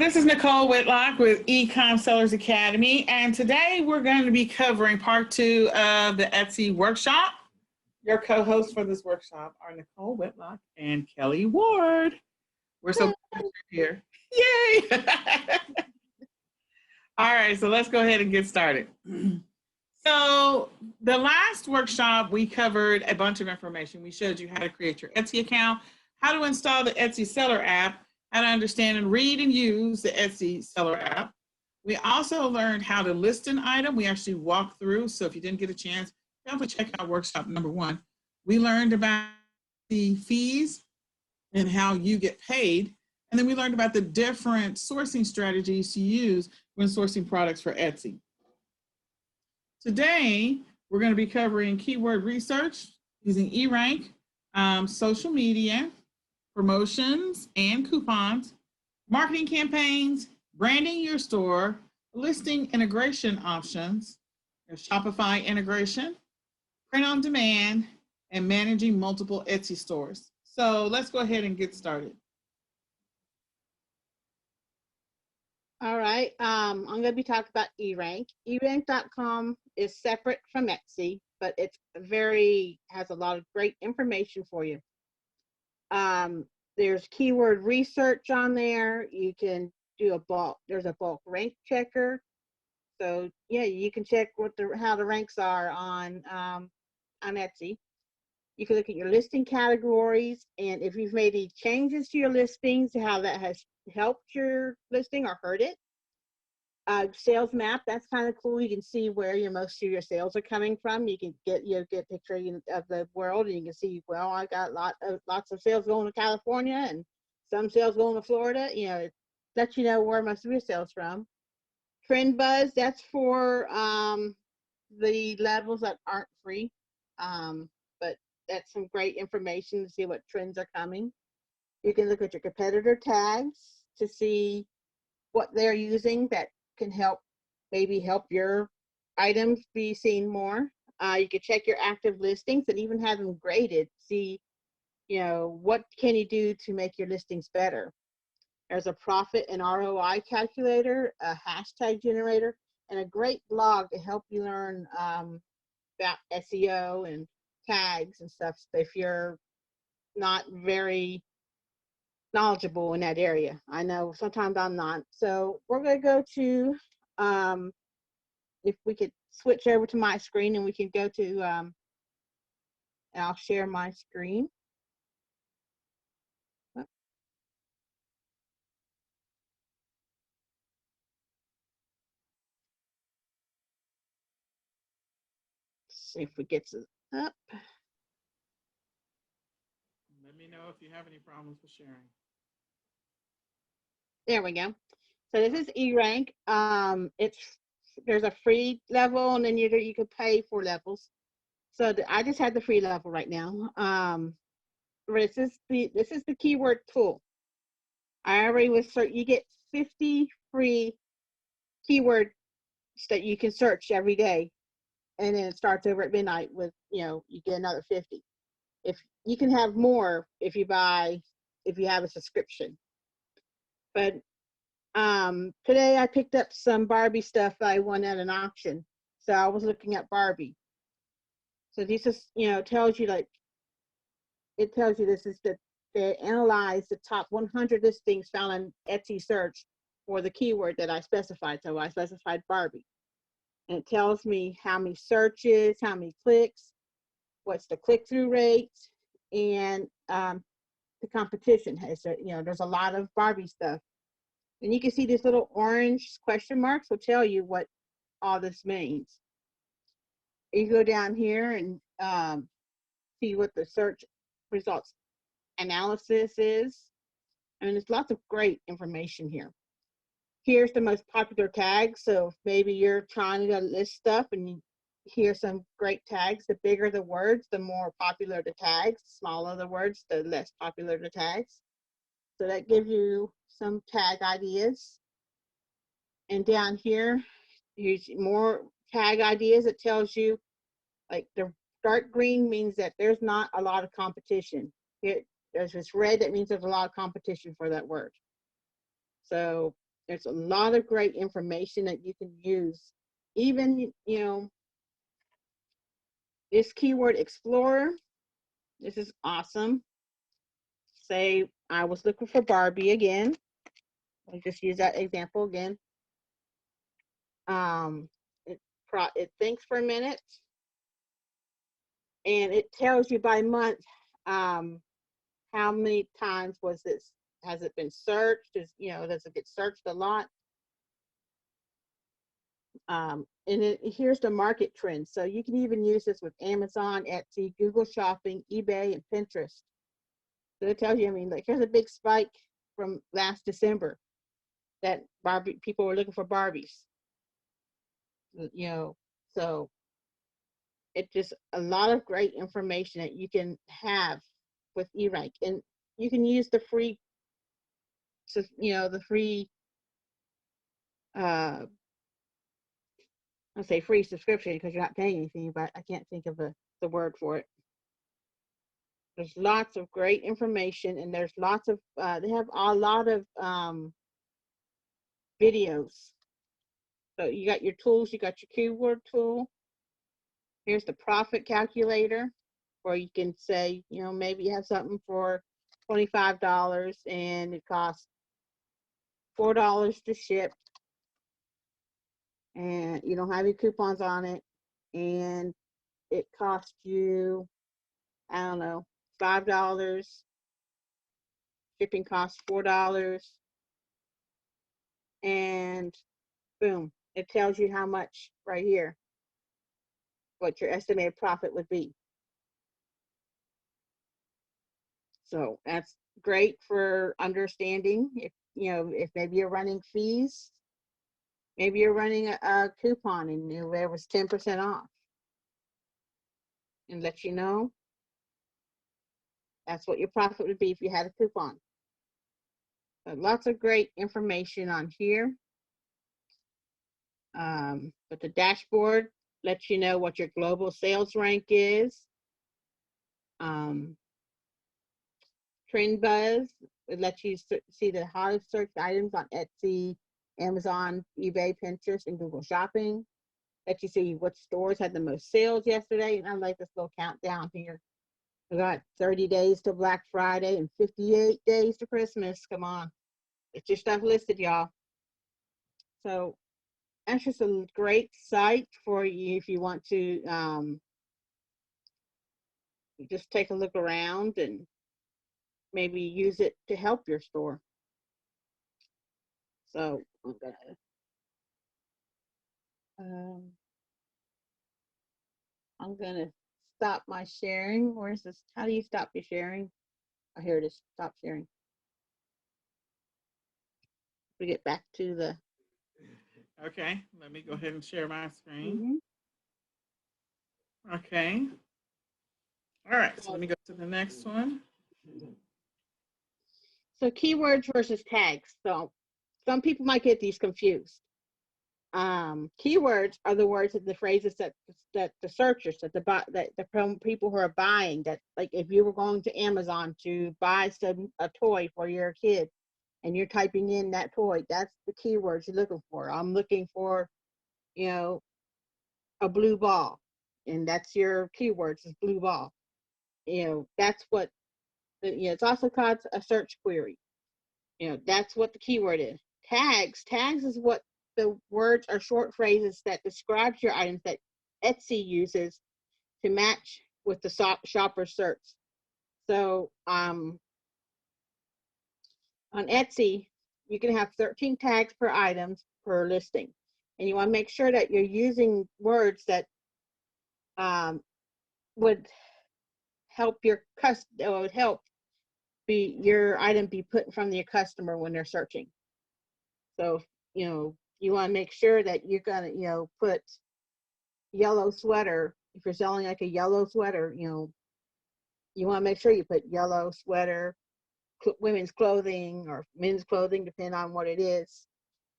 This is Nicole Whitlock with eCom Sellers Academy, and today we're going to be covering part 2 of the Etsy workshop. Your co-hosts for this workshop are Nicole Whitlock and Kelly Ward. We're so glad you're here. Yay! All right, so let's go ahead and get started. So the last workshop, we covered a bunch of information. We showed you how to create your Etsy account, how to install the Etsy Seller app, how to understand and read and use the Etsy Seller app. We also learned how to list an item. We actually walked through, so if you didn't get a chance, definitely check out workshop number 1. We learned about the fees and how you get paid. And then we learned about the different sourcing strategies to use when sourcing products for Etsy. Today, we're going to be covering keyword research using eRank, social media, promotions and coupons, marketing campaigns, branding your store, listing integration options, Shopify integration, print on demand, and managing multiple Etsy stores. So let's go ahead and get started. All right, I'm going to be talking about eRank. eRank.com is separate from Etsy, but it's has a lot of great information for you. There's keyword research on there. You can do there's a bulk rank checker. So yeah, you can check how the ranks are on Etsy. You can look at your listing categories, and if you've made any changes to your listings, how that has helped your listing or hurt it. Sales map, that's kind of cool. You can see where most of your sales are coming from. You can get a picture of the world, and you can see, well, I got lots of sales going to California and some sales going to Florida. It lets you know where most of your sales from. Trend Buzz, that's for the levels that aren't free, but that's some great information to see what trends are coming. You can look at your competitor tags to see what they're using that can maybe help your items be seen more. You can check your active listings and even have them graded. See, what can you do to make your listings better? There's a profit and ROI calculator, a hashtag generator, and a great blog to help you learn about SEO and tags and stuff if you're not very knowledgeable in that area. I know sometimes I'm not. So we're going to go to, if we could switch over to my screen, and we can go to, and I'll share my screen. See if we get it up. Let me know if you have any problems with sharing. There we go. So this is eRank. There's a free level, and then you can pay for levels. So I just had the free level right now. This is the keyword tool. I already you get 50 free keywords that you can search every day, and then it starts over at midnight with you get another 50. If you can have more if you have a subscription. But today I picked up some Barbie stuff that I won at an auction. So I was looking at Barbie. So this is, tells you this is they analyze the top 100 listings found on Etsy search for the keyword that I specified. So I specified Barbie. And it tells me how many searches, how many clicks, what's the click-through rate, and the competition. There's a lot of Barbie stuff. And you can see these little orange question marks will tell you what all this means. You go down here and see what the search results analysis is. And there's lots of great information here. Here's the most popular tags. So if maybe you're trying to list stuff and here's some great tags. The bigger the words, the more popular the tags. The smaller the words, the less popular the tags. So that gives you some tag ideas. And down here, here's more tag ideas. It tells you, like, the dark green means that there's not a lot of competition. There's this red that means there's a lot of competition for that word. So There's a lot of great information that you can use. Even, this keyword explorer, this is awesome. Say I was looking for Barbie again. I'll just use that example again. It thinks for a minute, and it tells you by month how many times has it been searched? Does it get searched a lot? And here's the market trends. So you can even use this with Amazon, Etsy, Google Shopping, eBay, and Pinterest. So it tells you, like here's a big spike from last December that people were looking for Barbies. So it's just a lot of great information that you can have with eRank, and you can use the free, I'll say free subscription because you're not paying anything, but I can't think of the word for it. There's lots of great information, and there's lots of, they have a lot of videos. So you got your tools, you got your keyword tool. Here's the profit calculator, where you can say, maybe you have something for $25 and it costs $4 to ship, and you don't have any coupons on it, and it costs you, I don't know, $5. Shipping costs $4, and boom, it tells you how much right here, what your estimated profit would be. So that's great for understanding if maybe you're running fees, maybe you're running a coupon and there was 10% off, and let you know that's what your profit would be if you had a coupon. So lots of great information on here. But the dashboard lets you know what your global sales rank is. Trend Buzz, it lets you see the hottest searched items on Etsy, Amazon, eBay, Pinterest, and Google Shopping. Let you see what stores had the most sales yesterday. And I like this little countdown here. We got 30 days to Black Friday and 58 days to Christmas. Come on. It's your stuff listed, y'all. So that's just a great site for you if you want to just take a look around and maybe use it to help your store. So I'm gonna stop my sharing. Where's this? How do you stop your sharing? Oh, here it is. Stop sharing. We get back to the. Okay, let me go ahead and share my screen. Okay. All right, so let me go to the next one. So keywords versus tags. So some people might get these confused. Keywords are the words and the phrases that the searchers, that the people who are buying, that like if you were going to Amazon to buy a toy for your kid and you're typing in that toy, that's the keywords you're looking for. I'm looking for, a blue ball, and that's your keywords is blue ball. That's what, it's also called a search query. That's what the keyword is. Tags is what the words are, short phrases that describes your items that Etsy uses to match with the shopper search. So on Etsy, you can have 13 tags per item per listing, and you want to make sure that you're using words that would help your your item be put in front of your customer when they're searching. So you want to make sure that you're gonna put yellow sweater. If you're selling like a yellow sweater, you want to make sure you put yellow sweater, women's clothing or men's clothing, depending on what it is,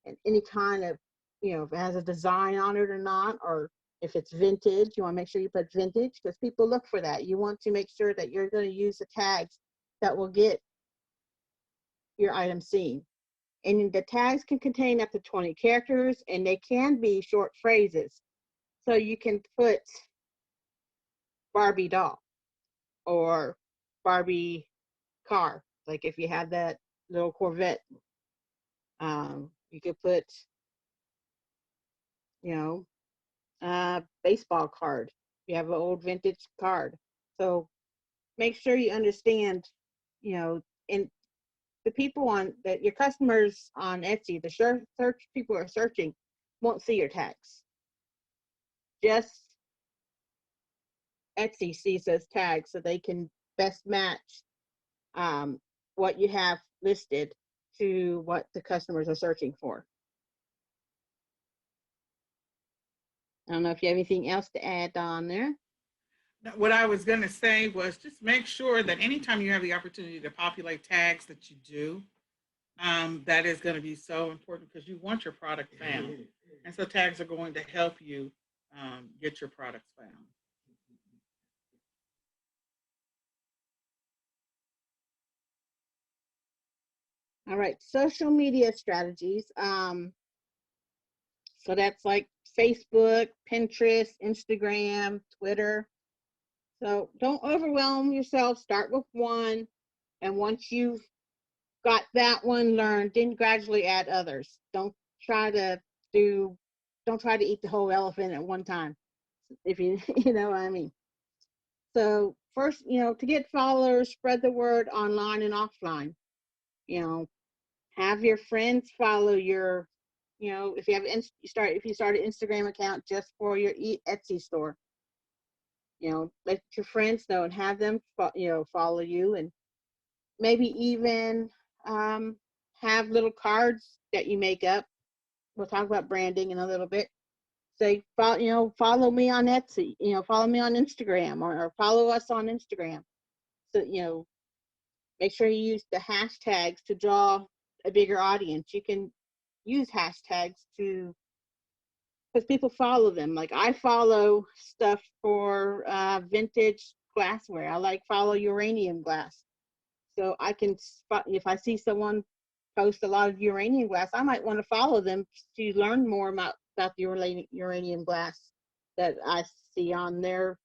and any kind of, if it has a design on it or not, or if it's vintage, you want to make sure you put vintage, because people look for that. You want to make sure that you're going to use the tags that will get your item seen. And the tags can contain up to 20 characters, and they can be short phrases. So you can put Barbie doll or Barbie car. Like if you have that little Corvette, you could put, you know, baseball card. You have an old vintage card. So make sure you understand, you know, and the people on that your customers on Etsy, the search people are searching, won't see your tags. Just Etsy sees those tags so they can best match what you have listed to what the customers are searching for. I don't know if you have anything else to add on there. What I was going to say was just make sure that anytime you have the opportunity to populate tags that you do, that is going to be so important because you want your product found. And so tags are going to help you get your products found. All right, social media strategies. So that's like Facebook, Pinterest, Instagram, Twitter. So don't overwhelm yourself. Start with one. And once you've got that one learned, then gradually add others. Try to do, don't try to eat the whole elephant at one time. If you, you know what I mean. So first, to get followers, spread the word online and offline. You know, have your friends follow your, if you have, if you start an Instagram account just for your Etsy store, let your friends know and have them, follow you, and maybe even have little cards that you make up. We'll talk about branding in a little bit. Say, follow me on Etsy, follow me on Instagram, or follow us on Instagram. So, make sure you use the hashtags to draw a bigger audience. You can use hashtags because people follow them. Like I follow stuff for vintage glassware. I follow uranium glass. So I can spot, if I see someone post a lot of uranium glass, I might want to follow them to learn more about the uranium glass that I see on their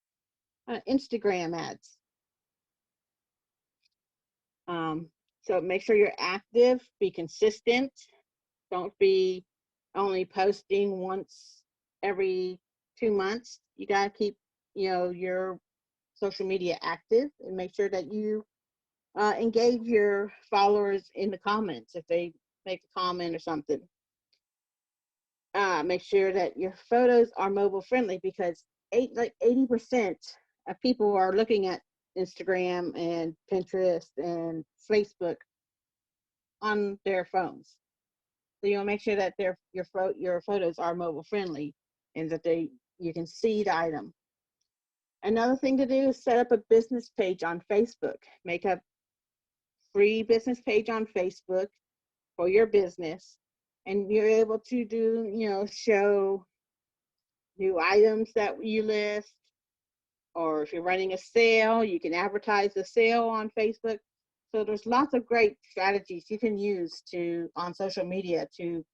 Instagram ads. So make sure you're active, be consistent. Don't be only posting once every 2 months. You got to keep, your social media active, and make sure that you engage your followers in the comments if they make a comment or something. Make sure that your photos are mobile friendly, because 80% of people are looking at Instagram and Pinterest and Facebook on their phones. So you'll make sure that your photos are mobile friendly and that you can see the item. Another thing to do is set up a business page on Facebook. Make a free business page on Facebook for your business, and you're able to do, show new items that you list, or if you're running a sale, you can advertise the sale on Facebook. So there's lots of great strategies you can use on social media to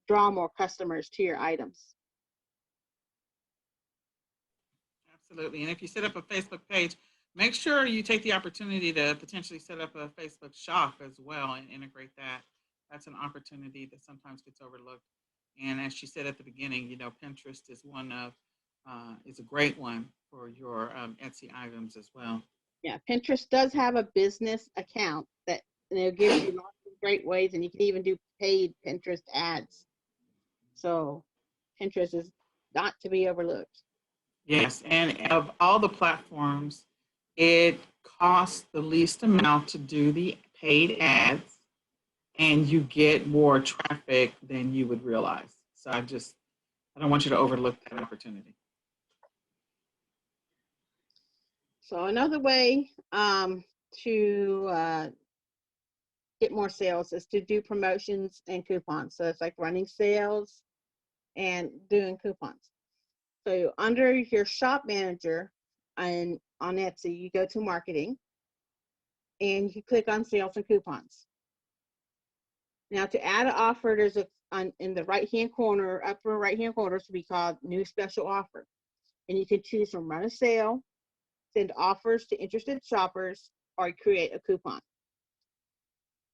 draw more customers to your items. Absolutely. And if you set up a Facebook page, make sure you take the opportunity to potentially set up a Facebook shop as well and integrate that. That's an opportunity that sometimes gets overlooked. And as she said at the beginning, Pinterest is a great one for your Etsy items as well. Yeah, Pinterest does have a business account that gives you lots of great ways, and you can even do paid Pinterest ads. So Pinterest is not to be overlooked. Yes, and of all the platforms, it costs the least amount to do the paid ads, and you get more traffic than you would realize. So I don't want you to overlook that opportunity. So another way to get more sales is to do promotions and coupons. So it's like running sales and doing coupons. So under your shop manager on Etsy, you go to marketing and you click on sales and coupons. Now to add an offer, there's in the right-hand corner, upper right-hand corner, to be called new special offer. And you can choose from run a sale, send offers to interested shoppers, or create a coupon.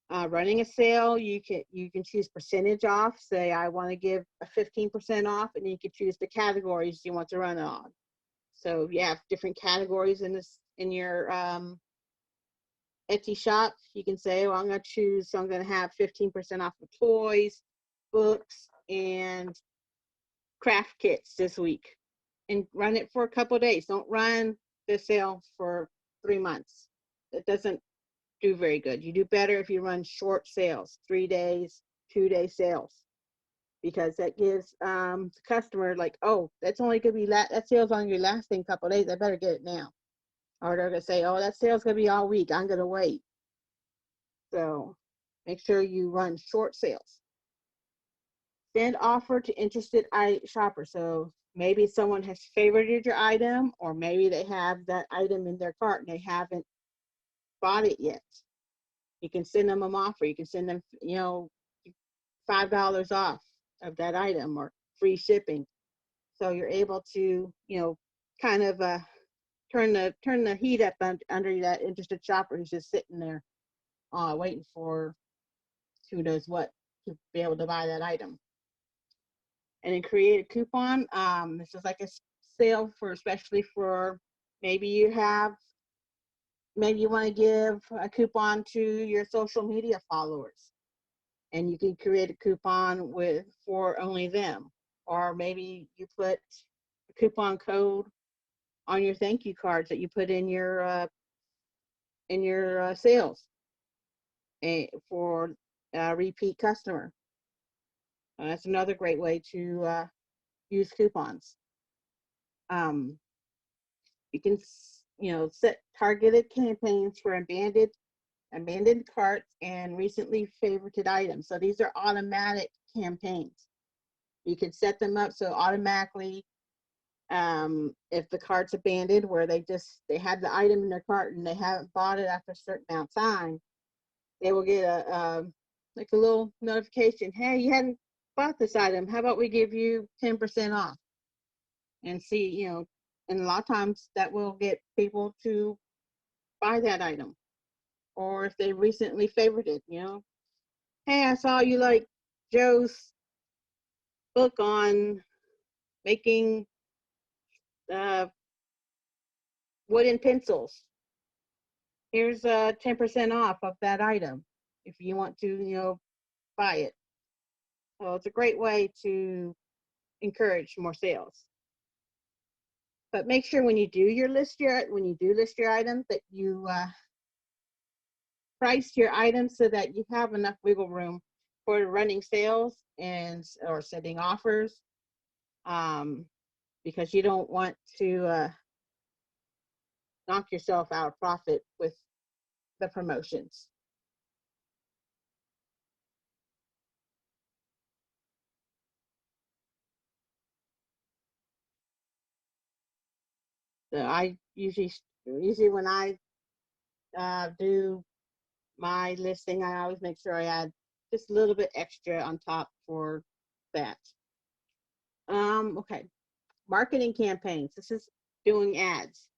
Running a sale, you can choose percentage off. Say I want to give a 15% off, and you can choose the categories you want to run it on. So if you have different categories in your Etsy shop, you can say, well, I'm going to have 15% off of toys, books, and craft kits this week, and run it for a couple of days. Don't run the sale for 3 months. It doesn't do very good. You do better if you run short sales, 3 days, 2-day sales, because that gives the customer like, oh, that's only going to be that sale's only going to be lasting a couple of days. I better get it now. Or they're going to say, oh, that sale's going to be all week. I'm going to wait. So make sure you run short sales. Send offer to interested shoppers. So maybe someone has favorited your item, or maybe they have that item in their cart and they haven't bought it yet. You can send them an offer. You can send them, $5 off of that item or free shipping. So you're able to, kind of turn the heat up under that interested shopper who's just sitting there waiting for who knows what to be able to buy that item. And then create a coupon. This is like a sale especially for maybe you want to give a coupon to your social media followers, and you can create a coupon for only them. Or maybe you put a coupon code on your thank you cards that you put in your sales for a repeat customer. That's another great way to use coupons. You can set targeted campaigns for abandoned carts and recently favorited items. So these are automatic campaigns. You can set them up so automatically, if the cart's abandoned, where they had the item in their cart and they haven't bought it after a certain amount of time, they will get a little notification. Hey, you hadn't bought this item. How about we give you 10% off? And see, and a lot of times that will get people to buy that item. Or if they recently favorited, hey, I saw you like Joe's book on making wooden pencils. Here's 10% off of that item if you want to, buy it. So it's a great way to encourage more sales. But make sure when you do list your items that you price your items so that you have enough wiggle room for running sales or setting offers, because you don't want to knock yourself out of profit with the promotions. So I usually when I do my listing, I always make sure I add just a little bit extra on top for that. Okay, marketing campaigns. This is doing ads.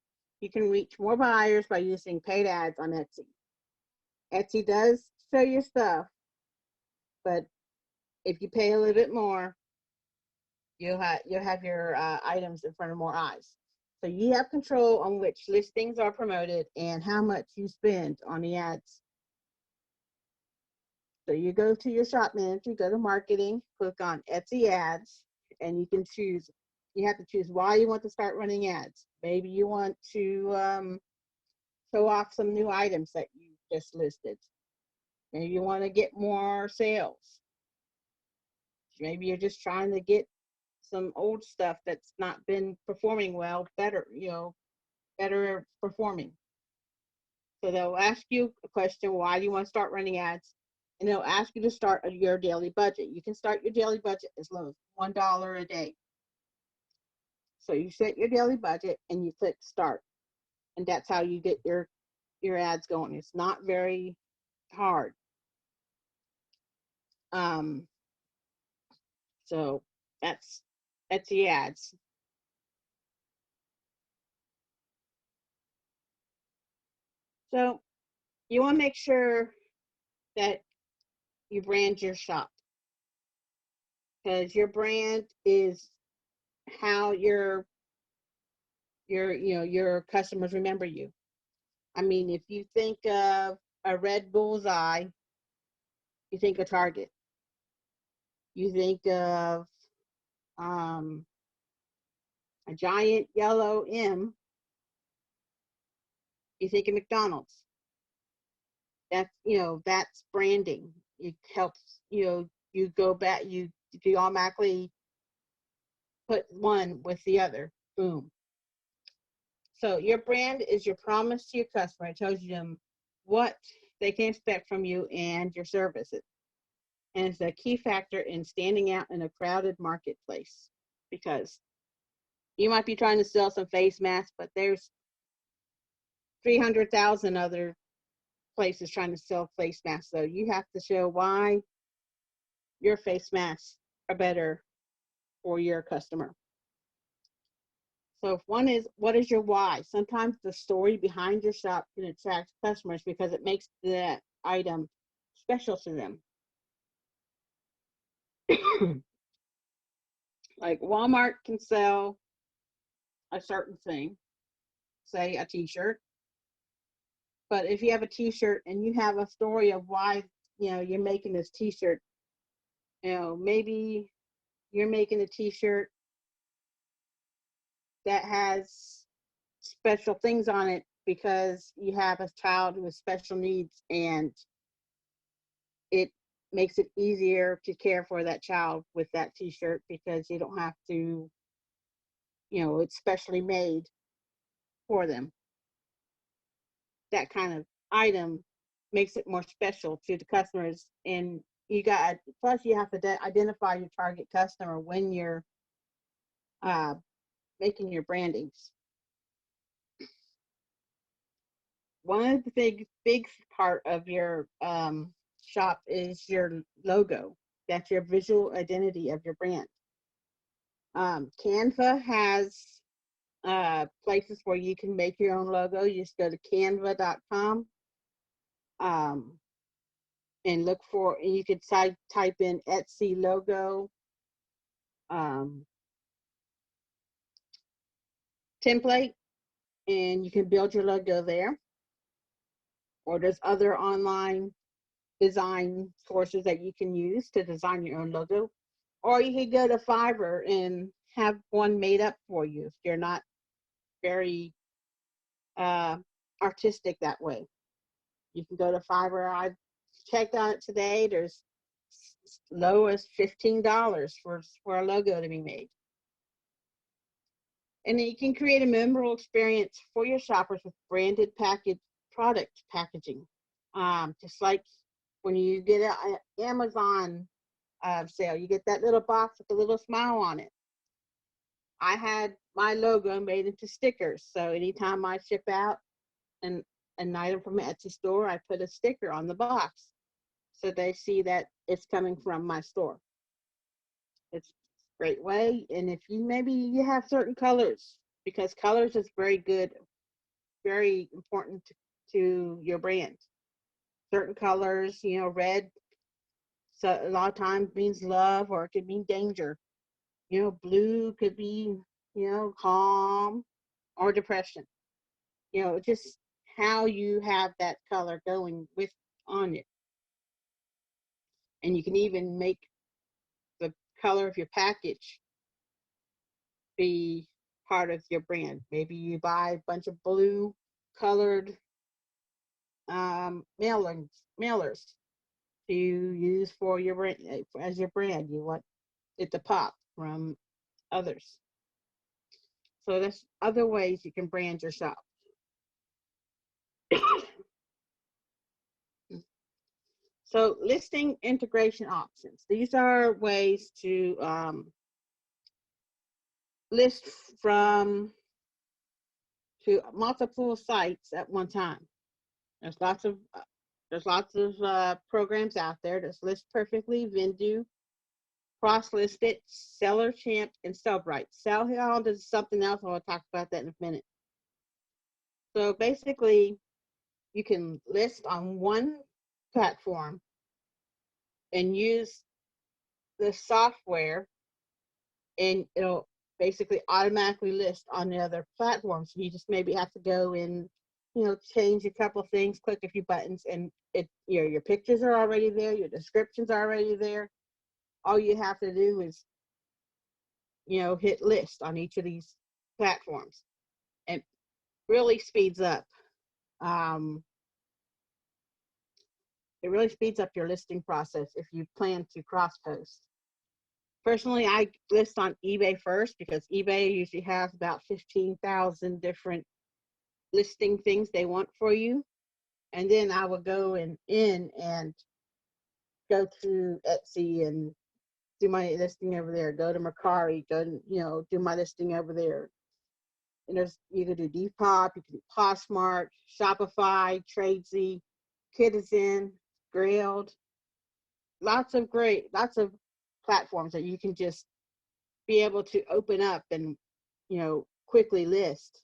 You can reach more buyers by using paid ads on Etsy. Etsy does show your stuff, but if you pay a little bit more, you'll have your items in front of more eyes. So you have control on which listings are promoted and how much you spend on the ads. So you go to your shop manager, go to marketing, click on Etsy ads, and you can choose. You have to choose why you want to start running ads. Maybe you want to show off some new items that you just listed. Maybe you want to get more sales. Maybe you're just trying to get some old stuff that's not been performing well better performing. So they'll ask you a question, why do you want to start running ads? And they'll ask you to start your daily budget. You can start your daily budget as low as $1 a day. So you set your daily budget and you click start. And that's how you get your ads going. It's not very hard. Um, so that's Etsy ads. So you want to make sure that you brand your shop, because your brand is how your customers remember you. I mean, if you think of a red bullseye, you think of Target. You think of um, a giant yellow M, you think of McDonald's. That's branding. It helps, you go back, you automatically put one with the other. Boom. So your brand is your promise to your customer. It tells them what they can expect from you and your services. And it's a key factor in standing out in a crowded marketplace, because you might be trying to sell some face masks, but there's 300,000 other places trying to sell face masks. So you have to show why your face masks are better for your customer. So if one is, what is your why? Sometimes the story behind your shop can attract customers because it makes that item special to them. Like Walmart can sell a certain thing, say a t-shirt, but if you have a t-shirt and you have a story of why you're making this t-shirt, maybe you're making a t-shirt that has special things on it because you have a child with special needs, and it makes it easier to care for that child with that t-shirt because you don't have to, it's specially made for them. That kind of item makes it more special to the customers. And plus you have to identify your target customer when you're uh, making your brandings. One of the big part of your shop is your logo. That's your visual identity of your brand. Canva has places where you can make your own logo. You just go to canva.com and look for, and you could type in Etsy logo template, and you can build your logo there. Or there's other online design sources that you can use to design your own logo. Or you could go to Fiverr and have one made up for you if you're not very artistic that way. You can go to Fiverr. I checked on it today. There's low as $15 for a logo to be made. And then you can create a memorable experience for your shoppers with branded product packaging. Just like when you get an Amazon sale, you get that little box with a little smile on it. I had my logo made into stickers. So anytime I ship out an item from an Etsy store, I put a sticker on the box so they see that it's coming from my store. It's a great way. And if you have certain colors, because colors is very important to your brand. Certain colors, red, so a lot of times means love, or it could mean danger. Blue could be, calm or depression. Just how you have that color going with on it. And you can even make the color of your package be part of your brand. Maybe you buy a bunch of blue colored mailers to use for your brand, as your brand. You want it to pop from others. So there's other ways you can brand your shop. So listing integration options. These are ways to list from to multiple sites at one time. There's lots of There's lots of programs out there. There's List Perfectly, Vendu, Cross Listed, Seller Champ, and Sellbrite. Sellhound is something else. I will talk about that in a minute. So basically, you can list on one platform and use the software, and it'll basically automatically list on the other platforms. You just maybe have to go and change a couple of things, click a few buttons, and your pictures are already there, your descriptions are already there. All you have to do is hit list on each of these platforms, and really speeds up. Um, it really speeds up your listing process if you plan to cross post. Personally, I list on eBay first because eBay usually has about 15,000 different listing things they want for you. And then I will go in and go to Etsy and do my listing over there. Go to Mercari, do my listing over there. And you can do Depop, you can do Poshmark, Shopify, Tradesy, Citizen, Grailed. Lots of platforms that you can just be able to open up and quickly list.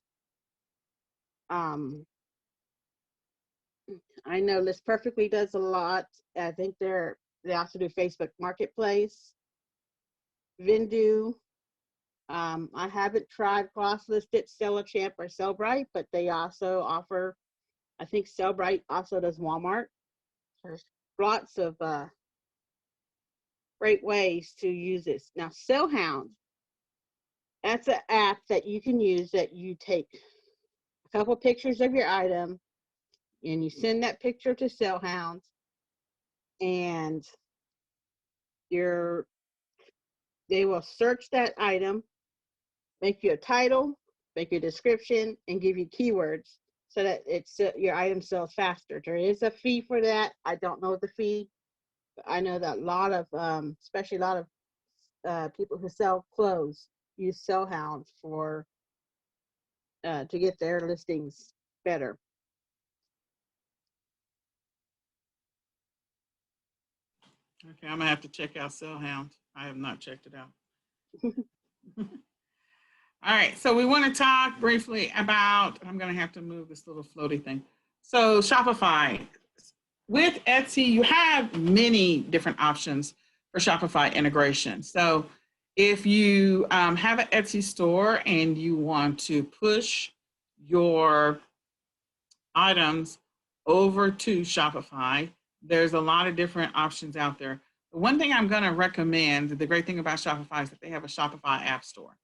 I know List Perfectly does a lot. I think they also do Facebook Marketplace, Vendu. I haven't tried Cross Listed, Seller Champ, or Sellbrite, but they also offer. I think Sellbrite also does Walmart. There's lots of great ways to use this. Now, Sellhound, that's an app that you can use that you take a couple pictures of your item and you send that picture to Sellhound, and they will search that item, make you a title, make you a description, and give you keywords so that your item sells faster. There is a fee for that. I don't know the fee, but I know that a lot of, especially a lot of people who sell clothes use Sellhound to get their listings better. Okay, I'm gonna have to check out Sellhound. I have not checked it out. All right, so we want to talk briefly about, I'm going to have to move this little floaty thing. So Shopify. With Etsy, you have many different options for Shopify integration. So if you have an Etsy store and you want to push your items over to Shopify, there's a lot of different options out there. The one thing I'm going to recommend, the great thing about Shopify is that they have a Shopify app store.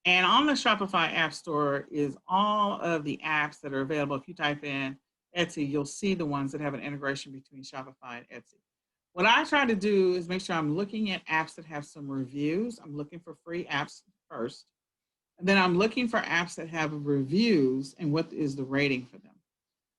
And on the Shopify App Store is all of the apps that are available. If you type in Etsy, you'll see the ones that have an integration between Shopify and Etsy. What I try to do is make sure I'm looking at apps that have some reviews. I'm looking for free apps first. And then I'm looking for apps that have reviews and what is the rating for them.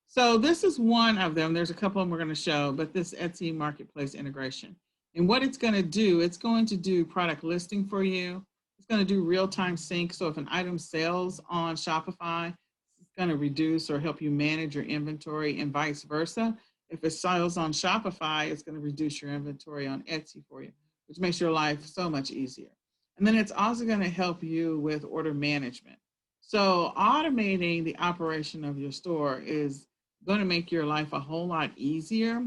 So this is one of them. There's a couple of them we're going to show, but this Etsy Marketplace integration. And what it's going to do product listing for you. It's going to do real-time sync. So if an item sells on Shopify, it's going to reduce or help you manage your inventory, and vice versa. If it sells on Shopify, it's going to reduce your inventory on Etsy for you, which makes your life so much easier. And then it's also going to help you with order management. So automating the operation of your store is going to make your life a whole lot easier,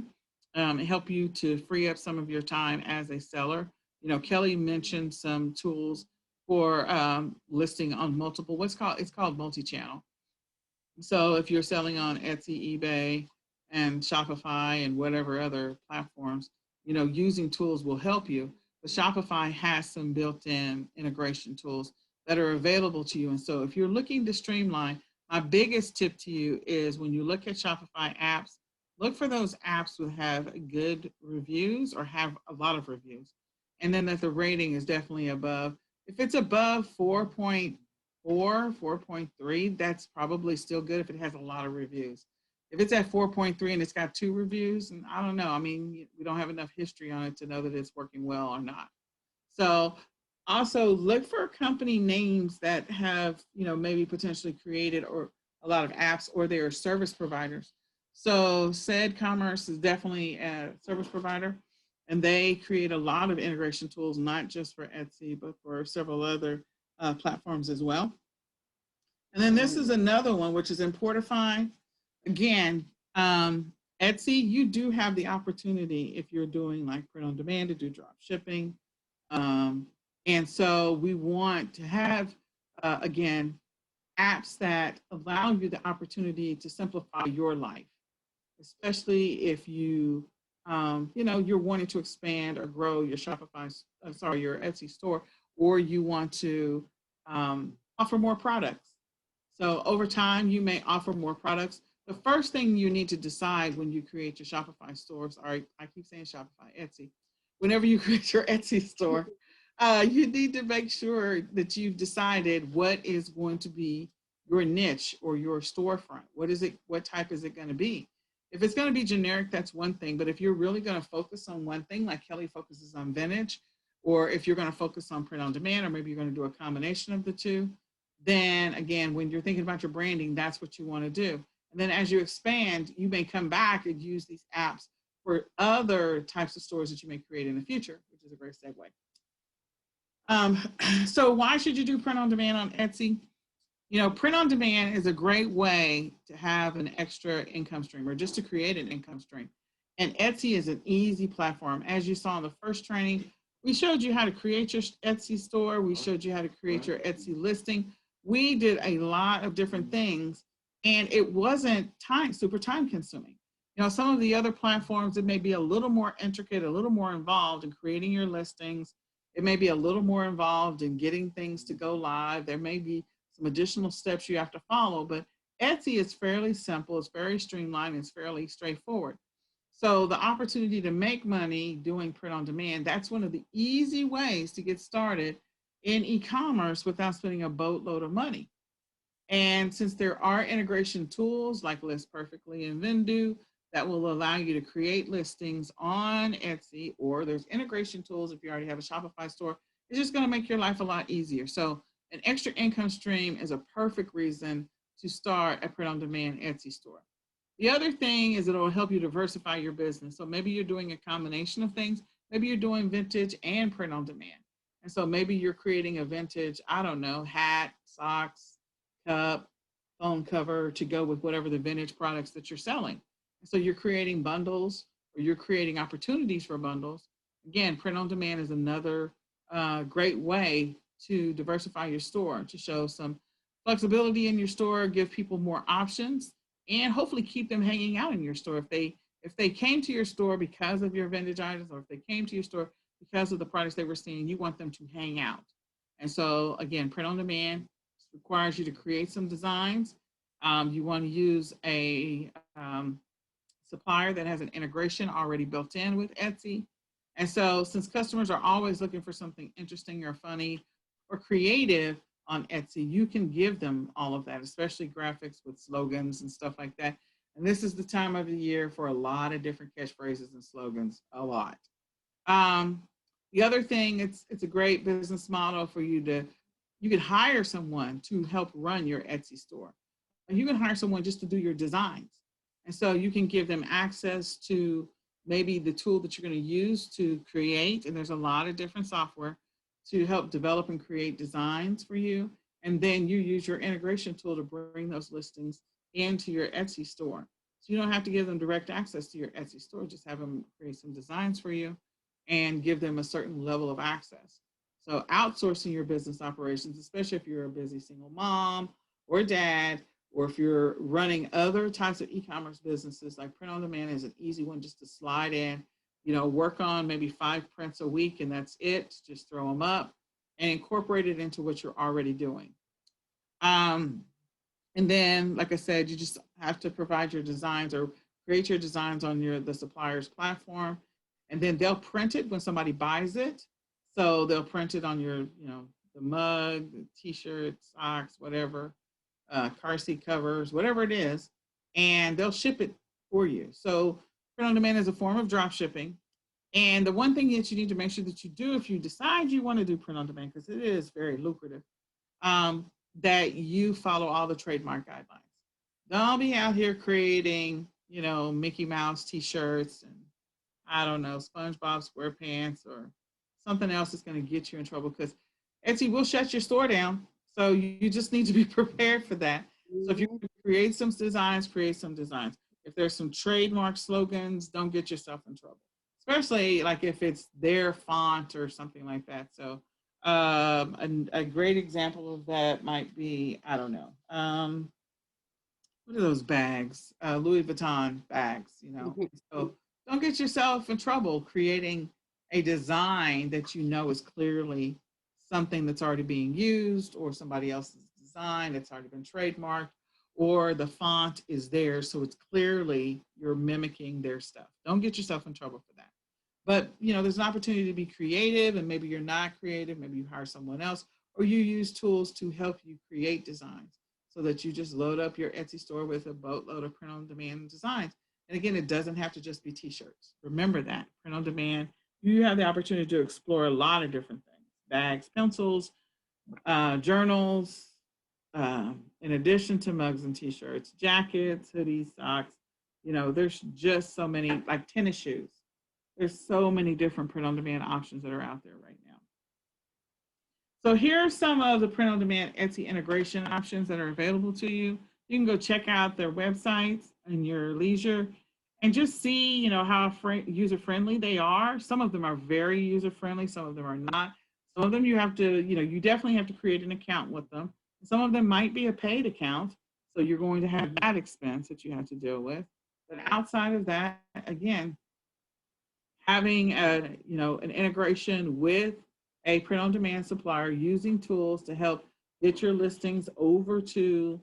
help you to free up some of your time as a seller. Kelly mentioned some tools for listing on multiple, it's called multi-channel. So if you're selling on Etsy, eBay, and Shopify and whatever other platforms, using tools will help you. But Shopify has some built-in integration tools that are available to you. And so if you're looking to streamline, my biggest tip to you is when you look at Shopify apps, look for those apps that have good reviews or have a lot of reviews. And then that the rating is definitely above. If it's above 4.4, 4.3, that's probably still good if it has a lot of reviews. If it's at 4.3 and it's got 2 reviews, and I don't know, I mean, we don't have enough history on it to know that it's working well or not. So also look for company names that have, maybe potentially created or a lot of apps, or they are service providers. So said commerce is definitely a service provider, and they create a lot of integration tools, not just for Etsy, but for several other platforms as well. And then this is another one, which is Importify. Again, Etsy, you do have the opportunity if you're doing like print on demand to do drop shipping. Um, and so we want to have, again, apps that allow you the opportunity to simplify your life, especially if you're wanting to expand or grow your your Etsy store, or you want to offer more products. So over time, you may offer more products. The first thing you need to decide when you create your Shopify stores, or I keep saying Shopify, Etsy, whenever you create your Etsy store, you need to make sure that you've decided what is going to be your niche or your storefront. What is it? What type is it going to be? If it's going to be generic, that's one thing. But if you're really going to focus on one thing, like Kelly focuses on vintage, or if you're going to focus on print on demand, or maybe you're going to do a combination of the two, then again, when you're thinking about your branding, that's what you want to do. And then as you expand, you may come back and use these apps for other types of stores that you may create in the future, which is a great segue. So why should you do print on demand on Etsy? Print on demand is a great way to have an extra income stream or just to create an income stream. And Etsy is an easy platform. As you saw in the first training, we showed you how to create your Etsy store. We showed you how to create your Etsy listing. We did a lot of different things, and it wasn't super time consuming. Some of the other platforms, it may be a little more intricate, a little more involved in creating your listings. It may be a little more involved in getting things to go live. There may be some additional steps you have to follow, but Etsy is fairly simple. It's very streamlined. It's fairly straightforward. So the opportunity to make money doing print on demand, that's one of the easy ways to get started in e-commerce without spending a boatload of money. And since there are integration tools like List Perfectly and Vendoo that will allow you to create listings on Etsy, or there's integration tools if you already have a Shopify store, it's just going to make your life a lot easier. So an extra income stream is a perfect reason to start a print on demand Etsy store. The other thing is it'll help you diversify your business. So maybe you're doing a combination of things. Maybe you're doing vintage and print on demand. And so maybe you're creating a vintage, I don't know, hat, socks, cup, phone cover to go with whatever the vintage products that you're selling. And so you're creating bundles, or you're creating opportunities for bundles. Again, print on demand is another great way to diversify your store, to show some flexibility in your store, give people more options, and hopefully keep them hanging out in your store. If they came to your store because of your vintage items, or if they came to your store because of the products they were seeing, you want them to hang out. And so again, print on demand requires you to create some designs. You want to use a supplier that has an integration already built in with Etsy. And so since customers are always looking for something interesting or funny or creative on Etsy, you can give them all of that, especially graphics with slogans and stuff like that. And this is the time of the year for a lot of different catchphrases and slogans, a lot. The other thing, it's a great business model for you could hire someone to help run your Etsy store. And you can hire someone just to do your designs. And so you can give them access to maybe the tool that you're going to use to create. And there's a lot of different software to help develop and create designs for you. And then you use your integration tool to bring those listings into your Etsy store. So you don't have to give them direct access to your Etsy store, just have them create some designs for you and give them a certain level of access. So outsourcing your business operations, especially if you're a busy single mom or dad, or if you're running other types of e-commerce businesses, like print on demand is an easy one just to slide in, work on maybe 5 prints a week, and that's it. Just throw them up and incorporate it into what you're already doing. And then, like I said, you just have to provide your designs or create your designs on the supplier's platform, and then they'll print it when somebody buys it. So they'll print it on your, the mug, the t-shirt, socks, whatever, car seat covers, whatever it is, and they'll ship it for you. So print on demand is a form of drop shipping. And the one thing that you need to make sure that you do if you decide you want to do print on demand, because it is very lucrative, that you follow all the trademark guidelines. Don't be out here creating Mickey Mouse t-shirts and I don't know, SpongeBob SquarePants or something else that's going to get you in trouble because Etsy will shut your store down. So you just need to be prepared for that. So if you Mhm. create some designs, create some designs. If there's some trademark slogans, don't get yourself in trouble, especially like if it's their font or something like that. So a great example of that might be, I don't know, what are those bags? Louis Vuitton bags. Mhm. So don't get yourself in trouble creating a design that you know is clearly something that's already being used or somebody else's design that's already been trademarked or the font is there. So it's clearly you're mimicking their stuff. Don't get yourself in trouble for that. But there's an opportunity to be creative and maybe you're not creative, maybe you hire someone else or you use tools to help you create designs so that you just load up your Etsy store with a boatload of print on demand designs. And again, it doesn't have to just be t-shirts. Remember that print on demand, you have the opportunity to explore a lot of different things, bags, pencils, journals, in addition to mugs and t-shirts, jackets, hoodies, socks. There's just so many, like tennis shoes. There's so many different print on demand options that are out there right now. So here are some of the print on demand Etsy integration options that are available to you. You can go check out their websites in your leisure and just see, how user friendly they are. Some of them are very user friendly, some of them are not. Some of them you have to, you definitely have to create an account with them. Some of them might be a paid account, so you're going to have that expense that you have to deal with. But outside of that, again, having an integration with a print on demand supplier using tools to help get your listings over to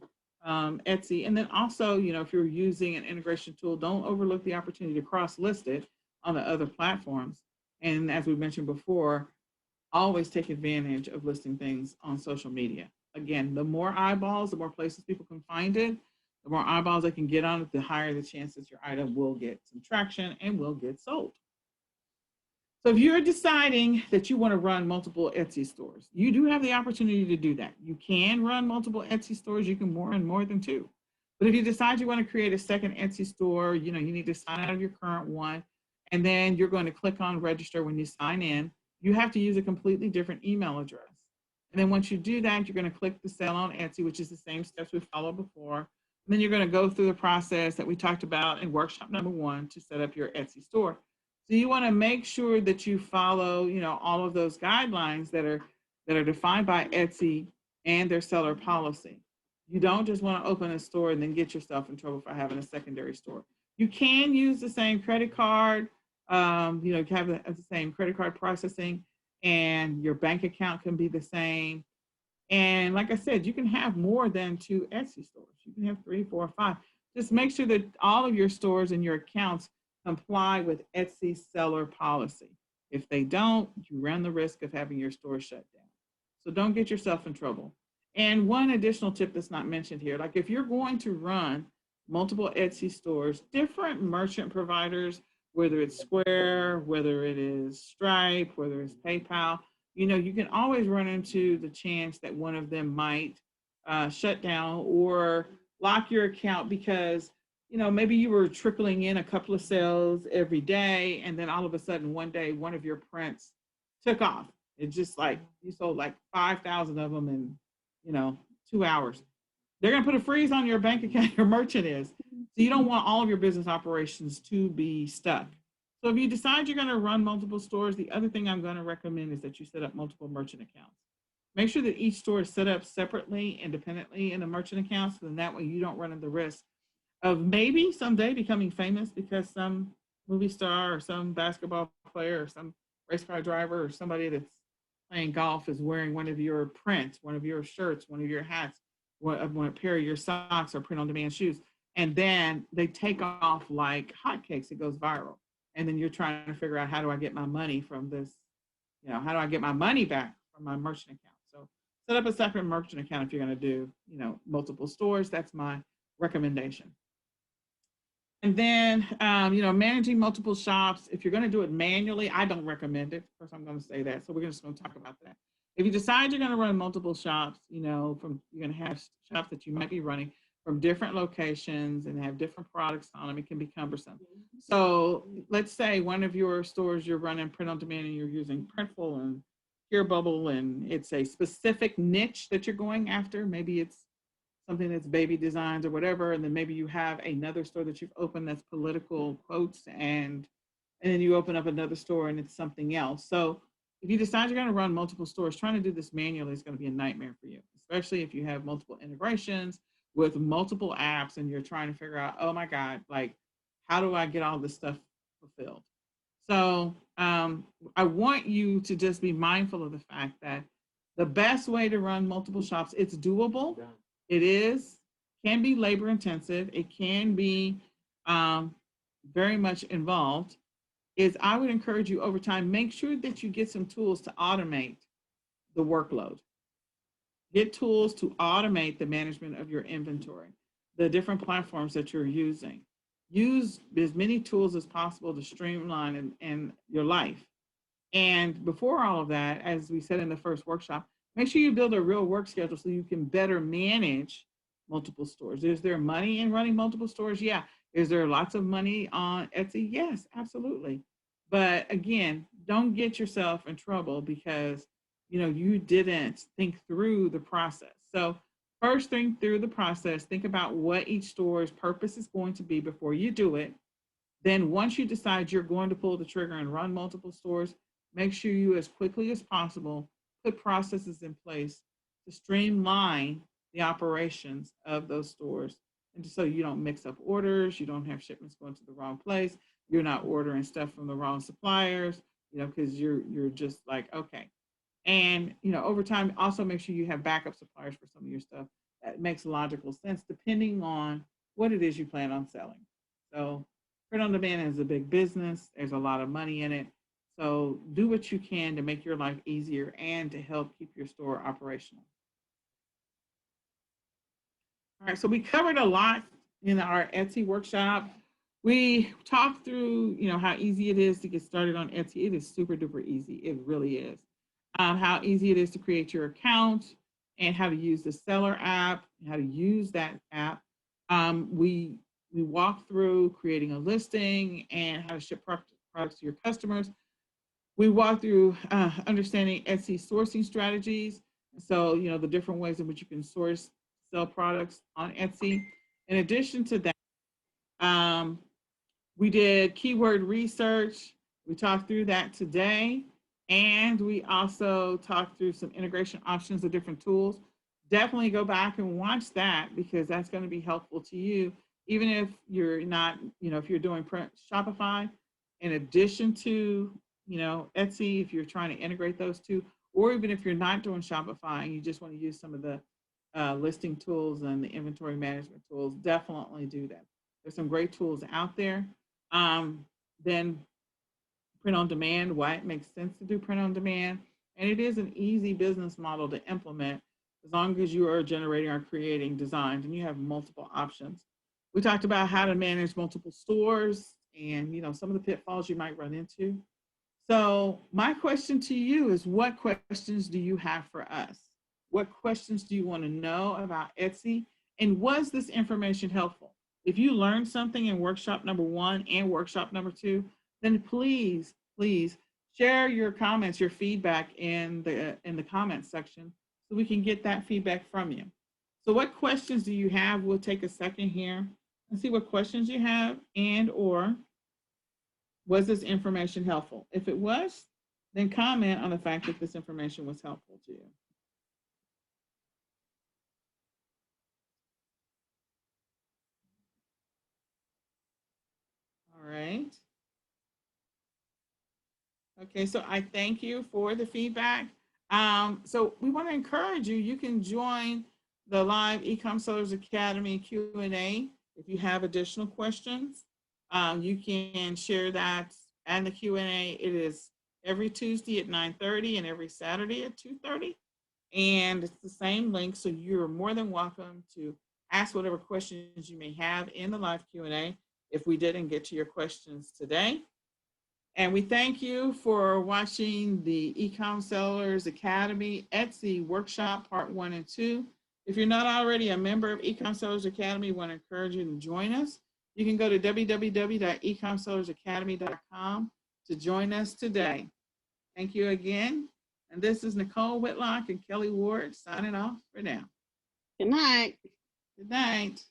Etsy. And then also, if you're using an integration tool, don't overlook the opportunity to cross list it on the other platforms. And as we mentioned before, always take advantage of listing things on social media. Again, the more eyeballs, the more places people can find it, the more eyeballs they can get on it, the higher the chances your item will get some traction and will get sold. So if you're deciding that you want to run multiple Etsy stores, you do have the opportunity to do that. You can run multiple Etsy stores. You can run more than two. But if you decide you want to create a second Etsy store, you need to sign out of your current one. And then you're going to click on register when you sign in. You have to use a completely different email address. And then once you do that, you're going to click the sell on Etsy, which is the same steps we followed before. And then you're going to go through the process that we talked about in workshop number 1 to set up your Etsy store. So you want to make sure that you follow, all of those guidelines that are defined by Etsy and their seller policy. You don't just want to open a store and then get yourself in trouble for having a secondary store. You can use the same credit card, have the same credit card processing, and your bank account can be the same. And like I said, you can have more than 2 Etsy stores. You can have 3, 4, 5. Just make sure that all of your stores and your accounts comply with Etsy seller policy. If they don't, you run the risk of having your store shut down. So don't get yourself in trouble. And one additional tip that's not mentioned here, like if you're going to run multiple Etsy stores, different merchant providers, whether it's Square, whether it is Stripe, whether it's PayPal, you can always run into the chance that one of them might shut down or lock your account because maybe you were trickling in a couple of sales every day, and then all of a sudden one day one of your prints took off. It's just like you sold like 5,000 of them in 2 hours. They're going to put a freeze on your bank account. Your merchant is. So you don't want all of your business operations to be stuck. So if you decide you're going to run multiple stores, the other thing I'm going to recommend is that you set up multiple merchant accounts. Make sure that each store is set up separately, independently in a merchant account, so then that way you don't run into the risk of maybe someday becoming famous because some movie star or some basketball player or some race car driver or somebody that's playing golf is wearing one of your prints, one of your shirts, one of your hats, one pair of your socks or print on demand shoes. And then they take off like hotcakes. It goes viral. And then you're trying to figure out, how do I get my money from this? How do I get my money back from my merchant account? So set up a separate merchant account if you're going to do, multiple stores. That's my recommendation. And then, managing multiple shops, if you're going to do it manually, I don't recommend it. First, I'm going to say that. So we're just going to talk about that. If you decide you're going to run multiple shops, you're going to have shops that you might be running, from different locations and have different products on them, it can be cumbersome. So let's say one of your stores, you're running print on demand and you're using Printful and Pure Bubble, and it's a specific niche that you're going after. Maybe it's something that's baby designs or whatever, and then maybe you have another store that you've opened that's political quotes, and then you open up another store and it's something else. So if you decide you're going to run multiple stores, trying to do this manually is going to be a nightmare for you, especially if you have multiple integrations with multiple apps and you're trying to figure out, oh my God, like, how do I get all this stuff fulfilled? So I want you to just be mindful of the fact that the best way to run multiple shops, it's doable. It is, can be labor intensive. It can be very much involved. Is I would encourage you over time, make sure that you get some tools to automate the workload. Get tools to automate the management of your inventory, the different platforms that you're using. Use as many tools as possible to streamline in your life. And before all of that, as we said in the first workshop, make sure you build a real work schedule so you can better manage multiple stores. Is there money in running multiple stores? Yeah. Is there lots of money on Etsy? Yes, absolutely. But again, don't get yourself in trouble because you didn't think through the process. So first, think through the process. Think about what each store's purpose is going to be before you do it. Then once you decide you're going to pull the trigger and run multiple stores, make sure you, as quickly as possible, put processes in place to streamline the operations of those stores. And so you don't mix up orders, you don't have shipments going to the wrong place, you're not ordering stuff from the wrong suppliers, because you're just like, okay. And over time, also make sure you have backup suppliers for some of your stuff. That makes logical sense depending on what it is you plan on selling. So print on demand is a big business. There's a lot of money in it. So do what you can to make your life easier and to help keep your store operational. All right, so we covered a lot in our Etsy workshop. We talked through, how easy it is to get started on Etsy. It is super duper easy. It really is. How easy it is to create your account and how to use the seller app, how to use that app. We walk through creating a listing and how to ship products to your customers. We walk through understanding Etsy sourcing strategies. So, the different ways in which you can sell products on Etsy. In addition to that, we did keyword research. We talked through that today. And we also talked through some integration options of different tools. Definitely go back and watch that because that's going to be helpful to you. Even if you're not, if you're doing Shopify, in addition to, Etsy, if you're trying to integrate those two, or even if you're not doing Shopify and you just want to use some of the listing tools and the inventory management tools, definitely do that. There's some great tools out there. Then print on demand, why it makes sense to do print on demand. And it is an easy business model to implement as long as you are generating or creating designs and you have multiple options. We talked about how to manage multiple stores and some of the pitfalls you might run into. So my question to you is, what questions do you have for us? What questions do you want to know about Etsy? And was this information helpful? If you learned something in workshop number 1 and workshop number 2, then please share your comments, your feedback in the comments section so we can get that feedback from you. So what questions do you have? We'll take a second here and see what questions you have, and or was this information helpful? If it was, then comment on the fact that this information was helpful to you. All right. Okay, so I thank you for the feedback. So we want to encourage you. You can join the live eCom Sellers Academy Q&A if you have additional questions. You can share that and the Q&A. It is every Tuesday at 9:30 and every Saturday at 2:30. And it's the same link, so you're more than welcome to ask whatever questions you may have in the live Q&A if we didn't get to your questions today. And we thank you for watching the eCom Sellers Academy Etsy Workshop Part 1 and 2. If you're not already a member of eCom Sellers Academy, we want to encourage you to join us. You can go to www.ecomsellersacademy.com to join us today. Thank you again. And this is Nicole Whitlock and Kelly Ward signing off for now. Good night. Good night.